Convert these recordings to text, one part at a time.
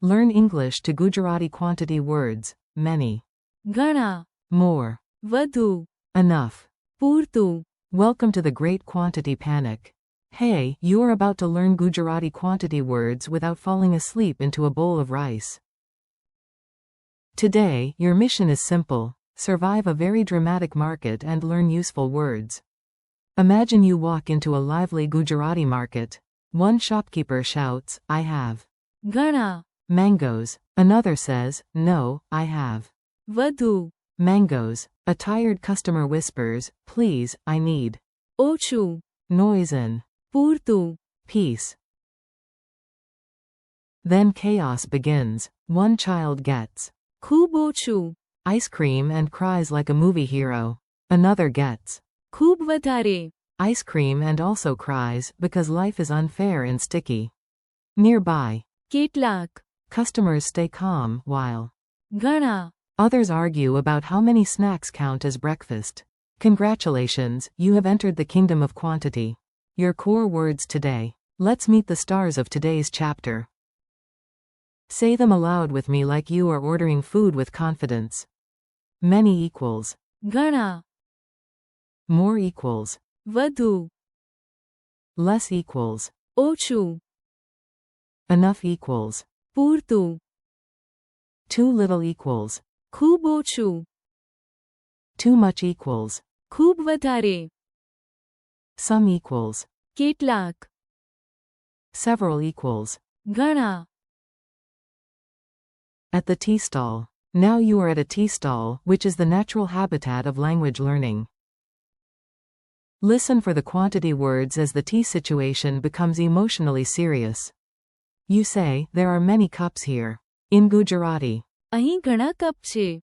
Learn English to Gujarati quantity words, many, ઘણા, more, વધુ, enough. પૂરતું. Welcome to the great quantity panic. Hey, you are about to learn Gujarati quantity words without falling asleep into a bowl of rice. Today, your mission is simple: survive a very dramatic market and learn useful words. Imagine you walk into a lively Gujarati market. One shopkeeper shouts, "I have ઘણા, mangoes." Another says, "No, I have વધુ, mangoes." A tired customer whispers, "Please, I need ઓછું, noise and પૂરતું. peace." Then chaos begins. One child gets ખૂબ ઓછું, ice cream and cries like a movie hero. Another gets ખૂબ વધારે, ice cream and also cries because life is unfair and sticky. Nearby, ketlak, customers stay calm while ઘણા, others argue about how many snacks count as breakfast. Congratulations, you have entered the kingdom of quantity. Your core words today. Let's meet the stars of today's chapter. Say them aloud with me like you are ordering food with confidence. Many equals ઘણા, more equals વધુ, less equals ઓછું, enough equals પૂરતું, too little equals ખૂબ ઓછું, too much equals ખૂબ વધારે, some equals કેટલાક, several equals ઘણા. at the tea stall. Now you are at a tea stall, which is the natural habitat of language learning. Listen for the quantity words as the tea situation becomes emotionally serious. You say, "There are many cups here." In Gujarati. અહીં ઘણા cup છે.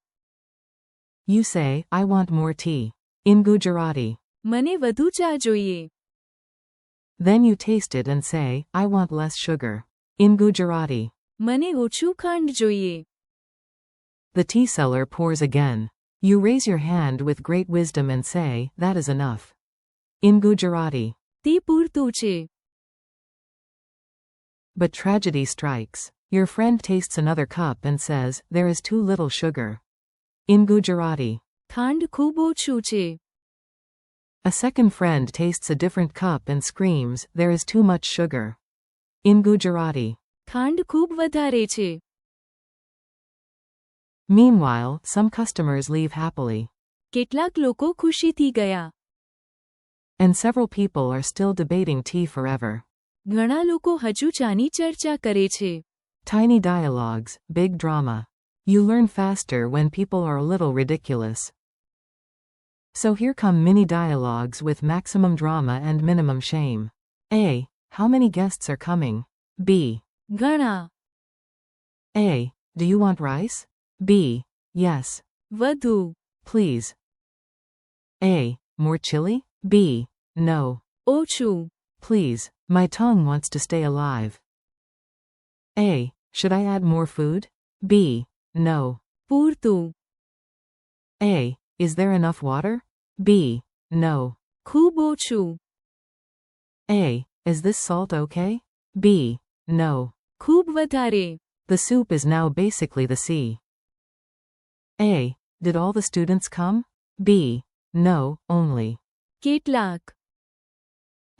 You say, "I want more tea." In Gujarati. મને વધુ ચા જોઈએ. Then you taste it and say, "I want less sugar." In Gujarati. મને ઓછું ખાંડ જોઈએ. The tea seller pours again. You raise your hand with great wisdom and say, "That is enough." In Gujarati. તે પૂરતું છે. But tragedy strikes. Your friend tastes another cup and says, "There is too little sugar." In Gujarati. ખાંડ ખૂબ ઓછું છે. A second friend tastes a different cup and screams, "There is too much sugar." In Gujarati. ખાંડ ખૂબ વધારે છે. Meanwhile, some customers leave happily. કેટલાક લોકો ખુશીથી ગયા. And several people are still debating tea forever. ઘણા લોકો હજુ ચાની ચર્ચા કરે છે. Tiny dialogues, big drama. You learn faster when people are a little ridiculous. So here come mini dialogues with maximum drama and minimum shame. A. How many guests are coming? B. ઘણા, A. Do you want rice? B. Yes. વધુ, Please. A. More chili? B. No. ઓછું, Please. My tongue wants to stay alive. A. Should I add more food? B. No. પૂરતું, A. Is there enough water? B. No. ખૂબ ઓછું, A. Is this salt okay? B. No. ખૂબ વધારે. The soup is now basically the sea. A. Did all the students come? B. No, only. કેટલાક,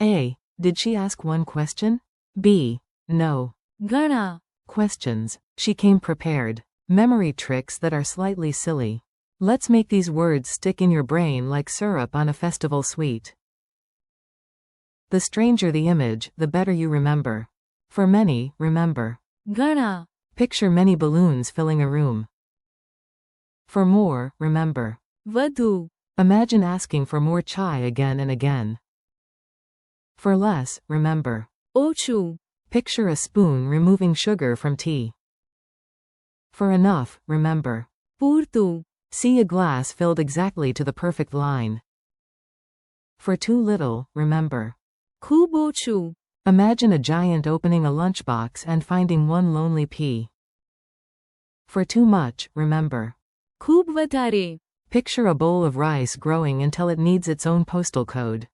A. Did she ask one question? B. No. ઘણા, Questions. She came prepared. Memory tricks that are slightly silly. Let's make these words stick in your brain like syrup on a festival sweet. The stranger the image, the better you remember. For many, remember. ઘણા, Picture many balloons filling a room. For more, remember. વધુ, Imagine asking for more chai again and again. For less, remember. ઓછું, Picture a spoon removing sugar from tea. For enough, remember. પૂરતું, See a glass filled exactly to the perfect line. For too little, remember. ખૂબ ઓછું, Imagine a giant opening a lunchbox and finding one lonely pea. For too much, remember. ખૂબ વધારે. Picture a bowl of rice growing until it needs its own postal code.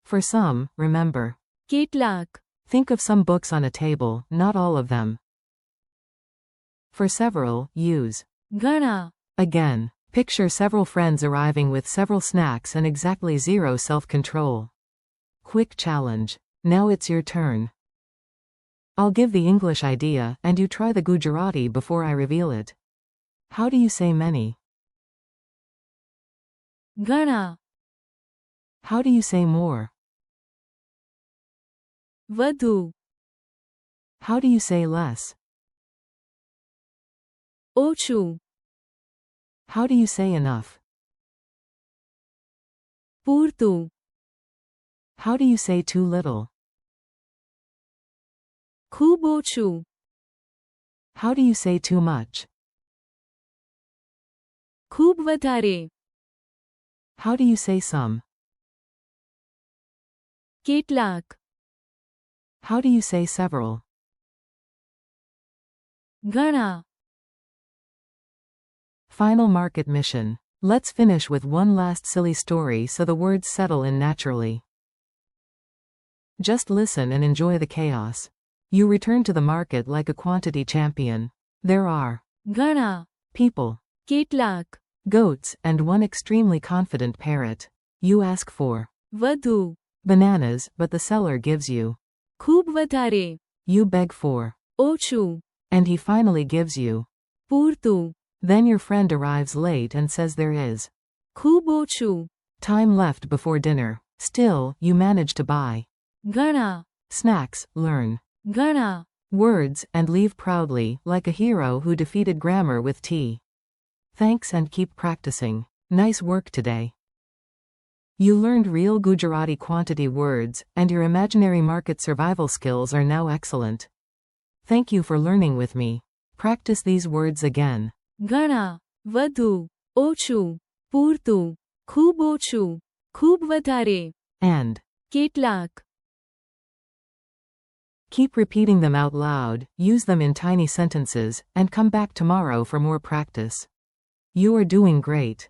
For some, remember. કેટલાક, Think of some books on a table, not all of them. For several, use ઘણા, again. Picture several friends arriving with several snacks and exactly zero self-control. Quick challenge. Now it's your turn. I'll give the English idea, and you try the Gujarati before I reveal it. How do you say many? ઘણા, How do you say more? વધુ, How do you say less? ઓછું, How do you say enough? પૂરતું, How do you say too little? ખૂબ ઓછું, How do you say too much? ખૂબ વધારે, How do you say some? કેટલાક, How do you say several? ઘણા. Final market mission. Let's finish with one last silly story so the words settle in naturally. Just listen and enjoy the chaos. You return to the market like a quantity champion. There are ઘણા, people, કેટલાક, goats, and one extremely confident parrot. You ask for વધુ, bananas, but the seller gives you. ખૂબ વધારે, You beg for, ઓછું, and he finally gives you. પૂરતું, Then your friend arrives late and says there is ખૂબ ઓછું, time left before dinner. Still, you manage to buy ઘણા, snacks, learn ઘણા. words, and leave proudly, like a hero who defeated grammar with tea. Thanks and keep practicing. Nice work today. You learned real Gujarati quantity words, and your imaginary market survival skills are now excellent. Thank you for learning with me. Practice these words again. ઘણા, વધુ, ઓછું, પૂરતું, ખૂબ ઓછું, ખૂબ વધારે, And કેટલાક. keep repeating them out loud, use them in tiny sentences, and come back tomorrow for more practice. You are doing great.